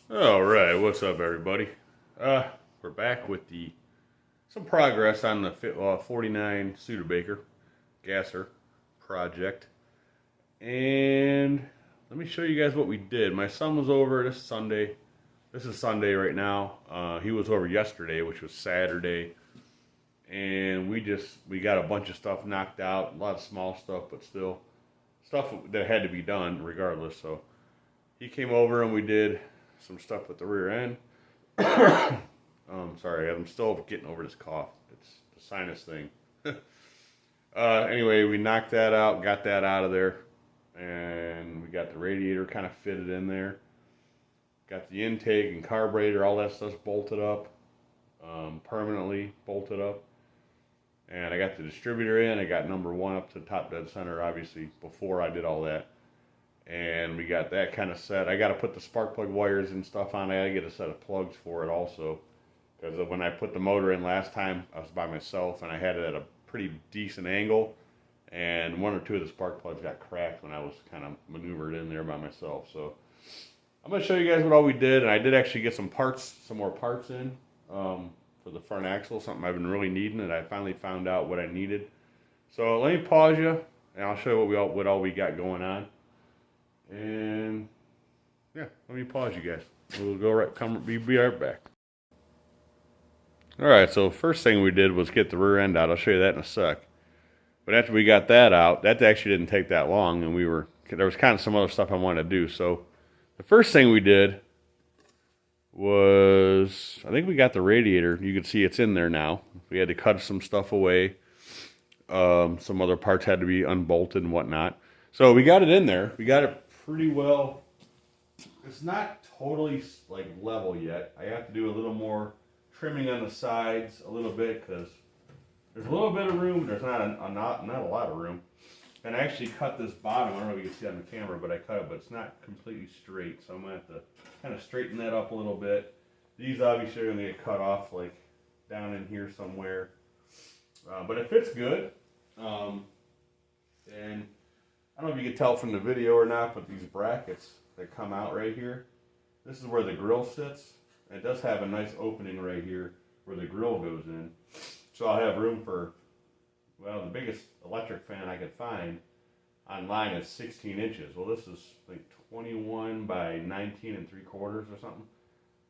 All right, what's up, everybody? We're back with some progress on the 49 Studebaker gasser project, and let me show you guys what we did. My son was over this Sunday. This is Sunday right now. He was over yesterday, which was Saturday, and we got a bunch of stuff knocked out. A lot of small stuff, but still stuff that had to be done regardless. So he came over and we did some stuff with the rear end. Sorry, I'm still getting over this cough. It's the sinus thing. Anyway, we knocked that out, got that out of there, and we got the radiator kind of fitted in there. Got the intake and carburetor, all that stuff's bolted up, permanently bolted up. And I got the distributor in. I got number one up to the top dead center, obviously, before I did all that. And we got that kind of set. I got to put the spark plug wires and stuff on it. I get a set of plugs for it also, because when I put the motor in last time, I was by myself and I had it at a pretty decent angle, and one or two of the spark plugs got cracked when I was kind of maneuvered in there by myself. So I'm going to show you guys what all we did, and I did actually get some more parts in for the front axle, something I've been really needing, and I finally found out what I needed. So let me pause you, and I'll show you what all we got going on. And yeah, let me pause you guys. We'll be right back. All right, so first thing we did was get the rear end out. I'll show you that in a sec. But after we got that out, that actually didn't take that long, and there was kind of some other stuff I wanted to do. So the first thing we did was, I think we got the radiator. You can see it's in there now. We had to cut some stuff away. Some other parts had to be unbolted and whatnot. So we got it in there. We got it pretty well. It's not totally like level yet. I have to do a little more trimming on the sides a little bit, because there's a little bit of room. There's not a lot of room. And I actually cut this bottom. I don't know if you can see it on the camera, but I cut it, but it's not completely straight. So I'm gonna have to kind of straighten that up a little bit. These obviously are gonna get cut off like down in here somewhere, but it fits good. And I don't know if you can tell from the video or not, but these brackets that come out right here, this is where the grill sits. It does have a nice opening right here where the grill goes in. So I'll have room for, well, the biggest electric fan I could find online is 16 inches. Well, this is like 21 by 19 3/4 or something.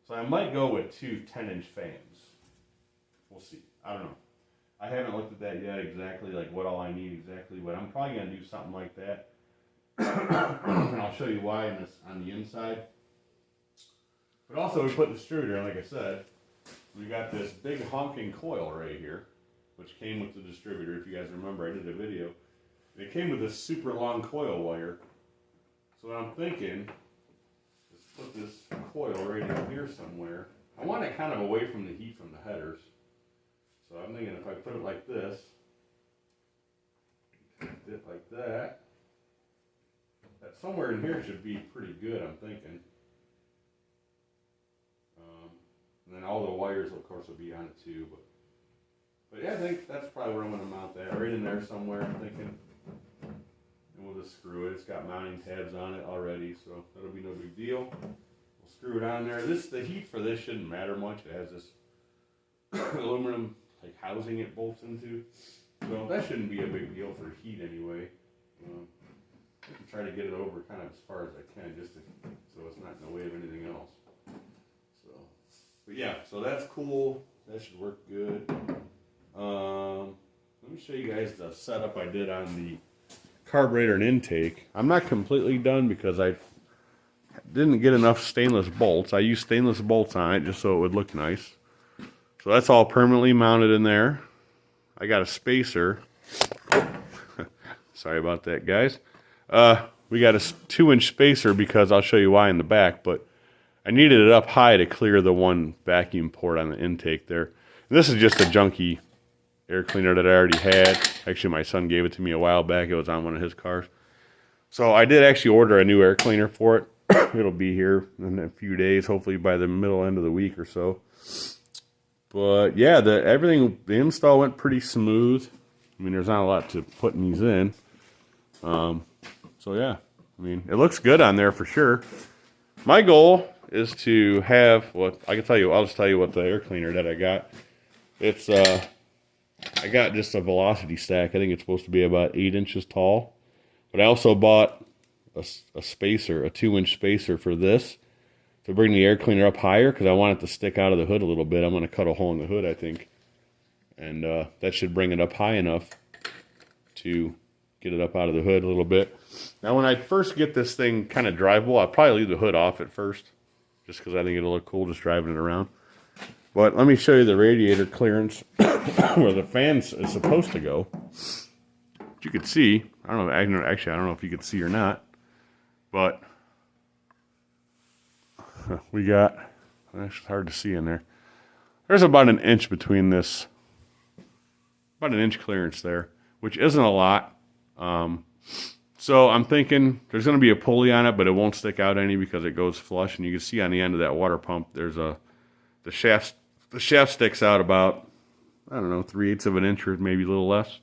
So I might go with two 10-inch fans. We'll see. I don't know. I haven't looked at that yet exactly, like what all I need exactly, but I'm probably going to do something like that. And I'll show you why on the inside. But also we put the distributor in, like I said. We got this big honking coil right here, which came with the distributor. If you guys remember, I did a video. It came with this super long coil wire. So what I'm thinking is put this coil right in here somewhere. I want it kind of away from the heat from the headers. So I'm thinking if I put it like this, it like that somewhere in here should be pretty good, I'm thinking. And then all the wires, of course, will be on it too. But yeah, I think that's probably where I'm going to mount that, right in there somewhere, I'm thinking. And we'll just screw it. It's got mounting tabs on it already, so that'll be no big deal. We'll screw it on there. The heat for this shouldn't matter much. It has this aluminum like housing it bolts into, so that shouldn't be a big deal for heat anyway. I can try to get it over kind of as far as I can, just so it's not in the way of anything else. So, but yeah, so that's cool. That should work good. Let me show you guys the setup I did on the carburetor and intake. I'm not completely done because I didn't get enough stainless bolts. I used stainless bolts on it just so it would look nice. So that's all permanently mounted in there. I got a spacer. Sorry about that, guys. We got a 2-inch spacer because I'll show you why in the back, but I needed it up high to clear the one vacuum port on the intake there. And this is just a junky air cleaner that I already had. Actually, my son gave it to me a while back. It was on one of his cars. So I did actually order a new air cleaner for it. It'll be here in a few days, hopefully by the end of the week or so. But yeah, the install went pretty smooth. I mean, there's not a lot to putting these in. So yeah, I mean, it looks good on there for sure. My goal, is to have what I can tell you. I'll just tell you what the air cleaner that I got. It's I got just a velocity stack. I think it's supposed to be about 8 inches tall. But I also bought a spacer, a 2-inch spacer for this to bring the air cleaner up higher because I want it to stick out of the hood a little bit. I'm going to cut a hole in the hood, I think. And that should bring it up high enough to get it up out of the hood a little bit. Now, when I first get this thing kind of drivable, I'll probably leave the hood off at first just because I think it'll look cool just driving it around. But let me show you the radiator clearance where the fan is supposed to go. You could see, I don't know, actually I don't know if you could see or not, but we got, it's hard to see in there. There's about an inch between this, about an inch clearance there, which isn't a lot. So I'm thinking there's going to be a pulley on it, but it won't stick out any because it goes flush. And you can see on the end of that water pump, there's the shaft sticks out about, I don't know, 3/8 of an inch or maybe a little less.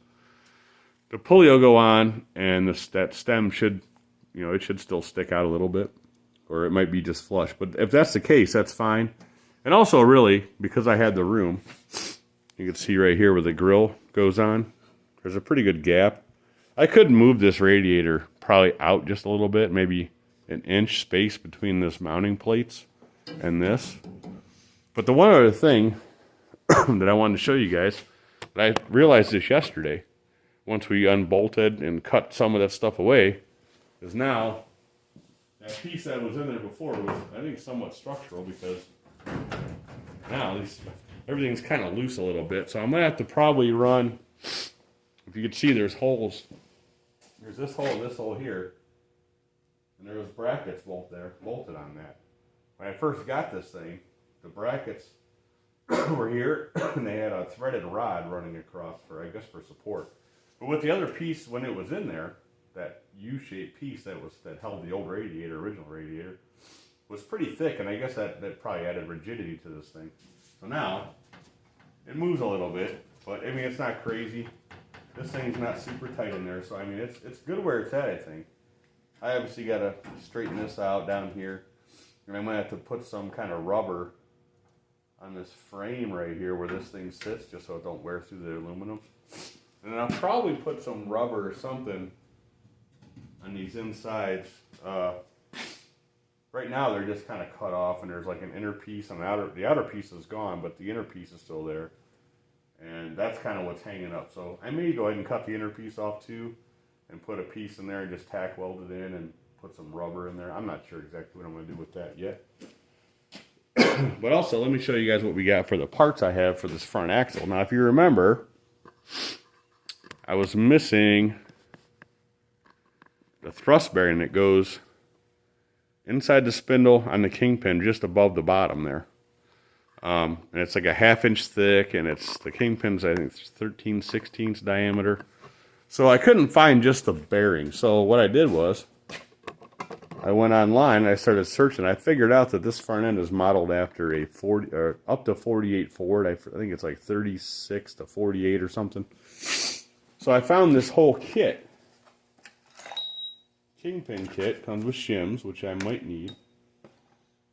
The pulley will go on, and that stem should, it should still stick out a little bit, or it might be just flush. But if that's the case, that's fine. And also, really, because I had the room, you can see right here where the grill goes on, there's a pretty good gap. I could move this radiator probably out just a little bit, maybe an inch space between this mounting plates and this. But the one other thing that I wanted to show you guys, that I realized this yesterday, once we unbolted and cut some of that stuff away, is now that piece that was in there before was, I think, somewhat structural because now everything's kind of loose a little bit. So I'm going to have to probably run, if you can see there's holes, there's this hole here, and there was brackets bolted on that. When I first got this thing, the brackets were here, and they had a threaded rod running across for support. But with the other piece, when it was in there, that U-shaped piece that held the old original radiator, was pretty thick, and I guess that probably added rigidity to this thing. So now, it moves a little bit, but I mean, it's not crazy. This thing's not super tight in there, so I mean, it's good where it's at, I think. I obviously got to straighten this out down here, and I'm going to have to put some kind of rubber on this frame right here where this thing sits, just so it don't wear through the aluminum. And then I'll probably put some rubber or something on these insides. Right now they're just kind of cut off, and there's like an inner piece, and the outer piece is gone, but the inner piece is still there. And that's kind of what's hanging up. So I may go ahead and cut the inner piece off too, and put a piece in there and just tack weld it in and put some rubber in there. I'm not sure exactly what I'm going to do with that yet. But also, let me show you guys what we got for the parts I have for this front axle. Now, if you remember, I was missing the thrust bearing that goes inside the spindle on the kingpin just above the bottom there. And it's like a 1/2 inch thick, and the kingpin's, I think, 13/16 diameter. So I couldn't find just the bearing. So what I did was, I went online and I started searching. I figured out that this front end is modeled after a 40 or up to 48 Ford. I think it's like 36 to 48 or something. So I found this whole kit. Kingpin kit comes with shims, which I might need.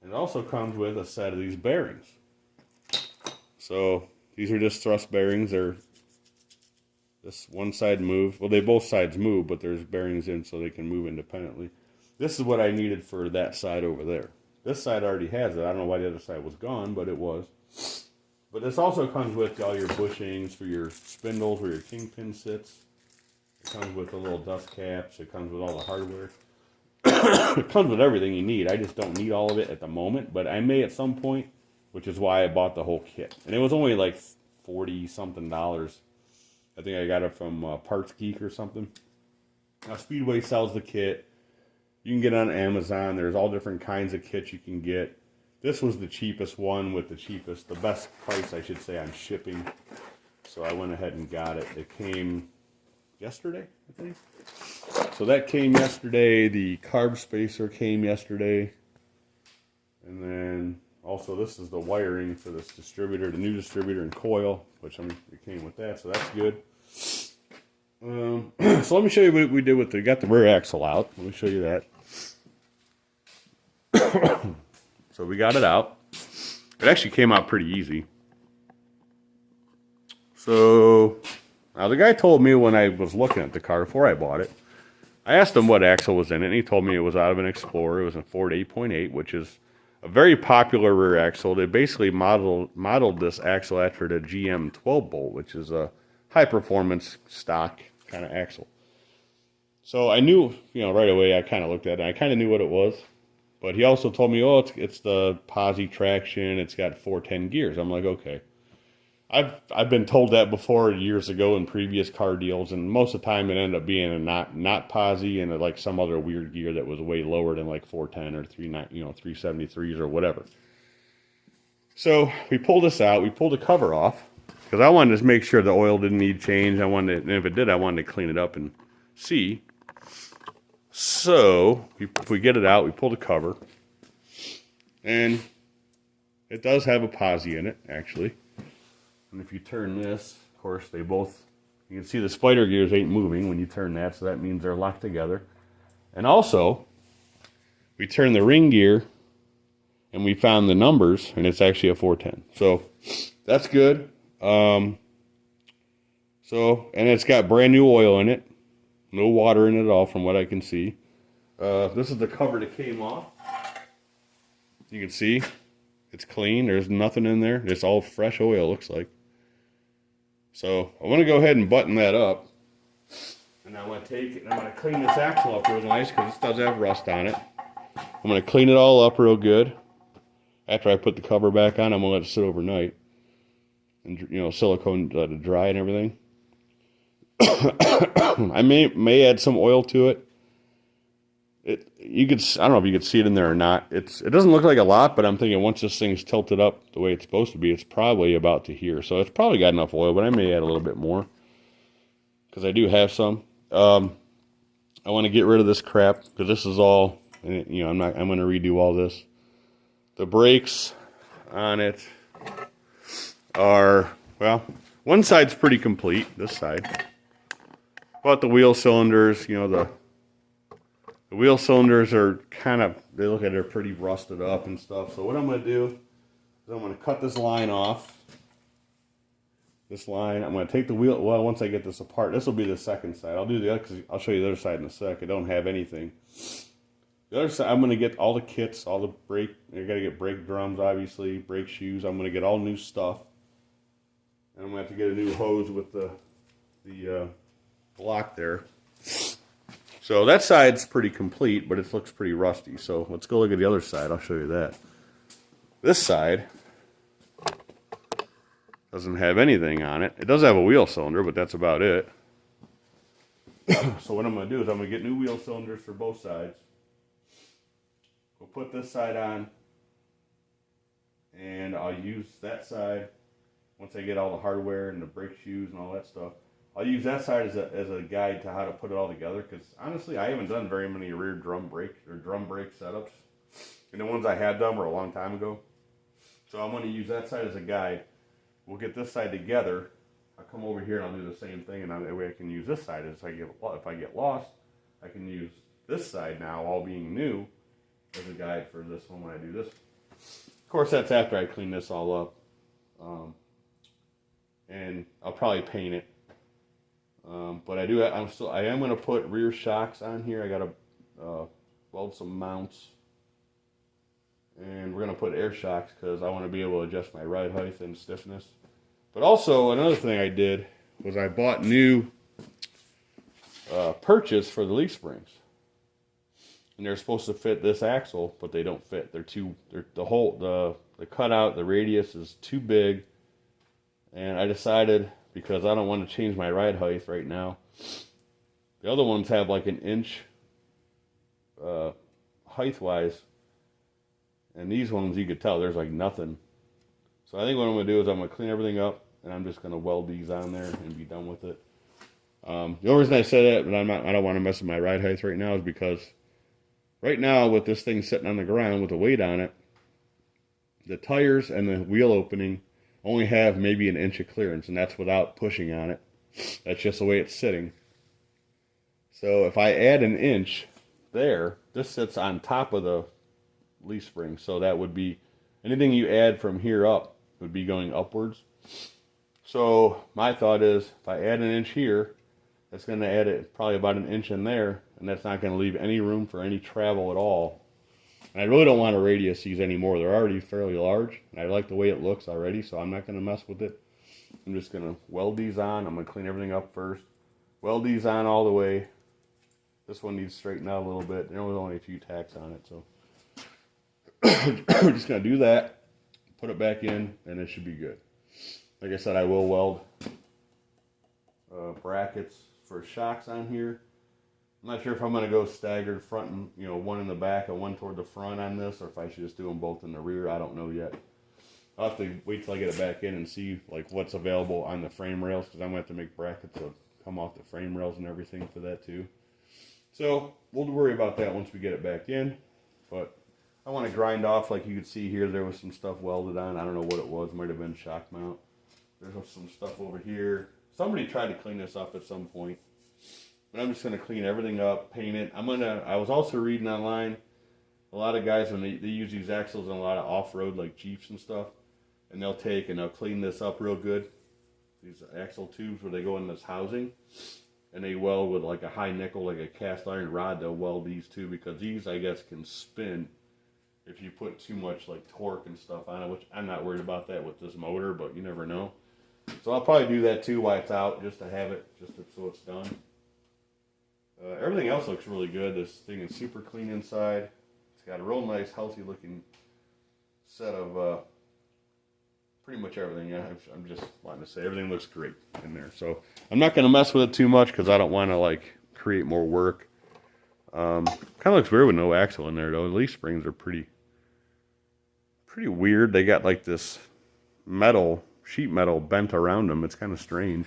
And it also comes with a set of these bearings. So these are just thrust bearings. This one side moves. Well, both sides move, but there's bearings in so they can move independently. This is what I needed for that side over there. This side already has it. I don't know why the other side was gone, but it was. But this also comes with all your bushings for your spindles where your kingpin sits. It comes with the little dust caps. It comes with all the hardware. It comes with everything you need. I just don't need all of it at the moment, but I may at some point, which is why I bought the whole kit. And it was only like $40-something. I think I got it from Parts Geek or something. Now, Speedway sells the kit. You can get it on Amazon. There's all different kinds of kits you can get. This was the cheapest one with the best price, I should say, on shipping. So I went ahead and got it. It came yesterday, I think. So that came yesterday. The carb spacer came yesterday. And then also this is the wiring for this distributor, the new distributor and coil, which it came with that, so that's good. So let me show you what we did got the rear axle out. Let me show you that. So we got it out. It actually came out pretty easy. So now the guy told me when I was looking at the car before I bought it, I asked him what axle was in it, and he told me it was out of an Explorer. It was a Ford 8.8, which is a very popular rear axle. They basically modeled this axle after the GM 12-bolt, which is a high-performance stock kind of axle. So I knew, right away, I kind of looked at it, and I kind of knew what it was. But he also told me, oh, it's the posi traction, it's got 410 gears. I'm like, okay. I've been told that before years ago in previous car deals, and most of the time it ended up being a not posi and like some other weird gear that was way lower than like 410 or 373s or whatever. So we pulled this out. We pulled the cover off because I wanted to make sure the oil didn't need change. And if it did, I wanted to clean it up and see. So if we get it out, we pull the cover, and it does have a posi in it actually. And if you turn this, of course, you can see the spider gears ain't moving when you turn that, so that means they're locked together. And also, we turn the ring gear, and we found the numbers, and it's actually a 410. So, that's good. And it's got brand new oil in it. No water in it at all, from what I can see. This is the cover that came off. You can see, it's clean. There's nothing in there. It's all fresh oil, looks like. So I want to go ahead and button that up, and I'm going to take it and I'm going to clean this axle up real nice because this does have rust on it. I'm going to clean it all up real good. After I put the cover back on, I'm going to let it sit overnight, and silicone to dry and everything. I may add some oil to it. I don't know if you could see it in there or not. It doesn't look like a lot, but I'm thinking once this thing's tilted up the way it's supposed to be, it's probably about to here. So it's probably got enough oil, but I may add a little bit more because I do have some. I want to get rid of this crap because this is all, I'm going to redo all this. The brakes on it are, well, one side's pretty complete, this side. But the wheel cylinders, the wheel cylinders are they look like they're pretty rusted up and stuff. So what I'm going to do is I'm going to cut this line off. This line, I'm going to take the wheel, well, once I get this apart, this will be the second side. I'll do the other, because I'll show you the other side in a sec. I don't have anything. The other side, I'm going to get all the kits, all the brake, I got to get brake drums, obviously, brake shoes. I'm going to get all new stuff. And I'm going to have to get a new hose with the block there. So that side's pretty complete, but it looks pretty rusty. So let's go look at the other side. I'll show you that. This side doesn't have anything on it. It does have a wheel cylinder, but that's about it. So what I'm going to do is I'm going to get new wheel cylinders for both sides. We'll put this side on, and I'll use that side once I get all the hardware and the brake shoes and all that stuff. I'll use that side as a guide to how to put it all together, because honestly I haven't done very many rear drum brake setups, and the ones I had done were a long time ago. So I'm going to use that side as a guide. We'll get this side together. I'll come over here and I'll do the same thing, and that way I can use this side if I get lost. I can use this side now, all being new, as a guide for this one when I do this. Of course, that's after I clean this all up, and I'll probably paint it. But I am going to put rear shocks on here. I got to weld some mounts, and we're going to put air shocks because I want to be able to adjust my ride height and stiffness. But also another thing I did was I bought new perches for the leaf springs, and they're supposed to fit this axle, but they don't fit. The cutout, the radius is too big, and I decided, because I don't want to change my ride height right now. The other ones have like an inch height-wise, and these ones you could tell there's like nothing. So I think what I'm going to do is I'm going to clean everything up, and I'm just going to weld these on there and be done with it. The only reason I say that, but I don't want to mess with my ride height right now, is because right now with this thing sitting on the ground with the weight on it, the tires and the wheel opening only have maybe an inch of clearance, and that's without pushing on it. That's just the way it's sitting. So if I add an inch there, this sits on top of the leaf springs. So that would be, anything you add from here up would be going upwards. So my thought is, if I add an inch here, that's going to add it probably about an inch in there, and that's not going to leave any room for any travel at all. And I really don't want to radius these anymore. They're already fairly large, and I like the way it looks already, so I'm not going to mess with it. I'm just going to weld these on. I'm going to clean everything up first. Weld these on all the way. This one needs straightened out a little bit. There was only a few tacks on it, so we're just going to do that, put it back in, and it should be good. Like I said, I will weld brackets for shocks on here. I'm not sure if I'm going to go staggered front and, you know, one in the back and one toward the front on this, or if I should just do them both in the rear. I don't know yet. I'll have to wait till I get it back in and see like what's available on the frame rails, because I'm going to have to make brackets that come off the frame rails and everything for that too. So we'll worry about that once we get it back in. But I want to grind off, like you can see here, there was some stuff welded on. I don't know what it was. Might have been shock mount. There's some stuff over here. Somebody tried to clean this up at some point. But I'm just going to clean everything up, paint it. I was also reading online, a lot of guys, when they use these axles in a lot of off-road, like Jeeps and stuff, and they'll take and they'll clean this up real good. These axle tubes where they go in this housing, and they weld with like a high nickel, like a cast iron rod. They'll weld these too, because these, I guess, can spin if you put too much like torque and stuff on it, which I'm not worried about that with this motor, but you never know. So I'll probably do that too while it's out, just to have it, so it's done. Everything else looks really good. This thing is super clean inside. It's got a real nice, healthy looking set of pretty much everything. Yeah, I'm just wanting to say everything looks great in there. So I'm not going to mess with it too much, because I don't want to like create more work. Kind of looks weird with no axle in there though. The leaf springs are pretty weird. They got like this sheet metal bent around them. It's kind of strange.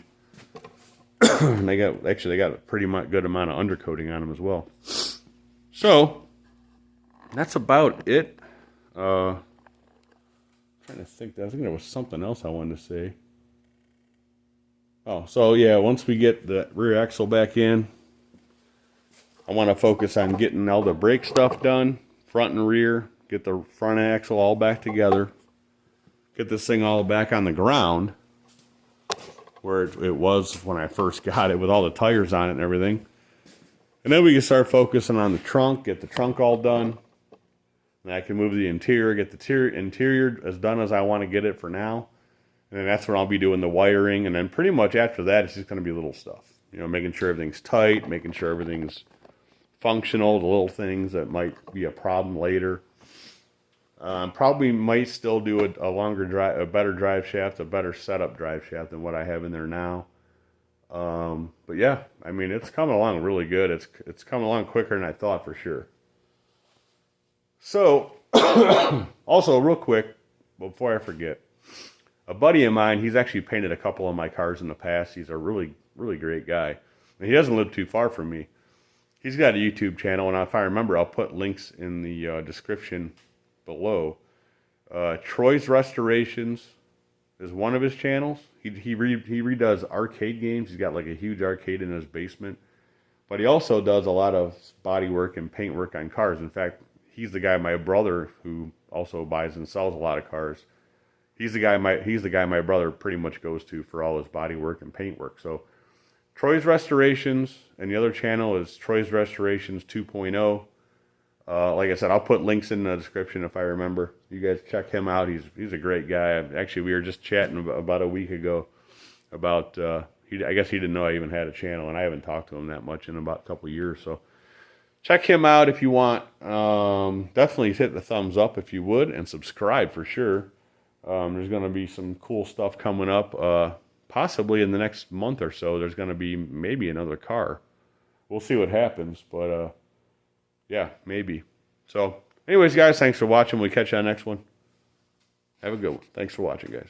And they got a pretty good amount of undercoating on them as well. So that's about it. Trying to think. I think there was something else I wanted to say. Oh, so yeah, once we get the rear axle back in, I want to focus on getting all the brake stuff done, front and rear. Get the front axle all back together. Get this thing all back on the ground where it was when I first got it, with all the tires on it and everything. And then we can start focusing on the trunk, get the trunk all done. And I can move the interior, get the interior as done as I want to get it for now. And then that's when I'll be doing the wiring. And then pretty much after that, it's just going to be little stuff. You know, making sure everything's tight, making sure everything's functional, the little things that might be a problem later. Probably might still do a longer drive, a better drive shaft, a better setup drive shaft than what I have in there now. But yeah, I mean, it's coming along really good. It's coming along quicker than I thought, for sure. So, also real quick, before I forget, a buddy of mine, he's actually painted a couple of my cars in the past. He's a really, really great guy. And he doesn't live too far from me. He's got a YouTube channel, and if I remember, I'll put links in the description below. Troy's Restorations is one of his channels. He redoes arcade games. He's got like a huge arcade in his basement, but he also does a lot of body work and paint work on cars. In fact, he's the guy, my brother, who also buys and sells a lot of cars. He's the guy my brother pretty much goes to for all his body work and paint work. So Troy's Restorations, and the other channel is Troy's Restorations 2.0. Like I said, I'll put links in the description if I remember. You guys check him out. He's a great guy. Actually, we were just chatting about a week ago about, I guess he didn't know I even had a channel, and I haven't talked to him that much in about a couple of years. So check him out if you want. Definitely hit the thumbs up if you would, and subscribe for sure. There's going to be some cool stuff coming up. Possibly in the next month or so, there's going to be maybe another car. We'll see what happens, but yeah, maybe. So anyways, guys, thanks for watching. We'll catch you on the next one. Have a good one. Thanks for watching, guys.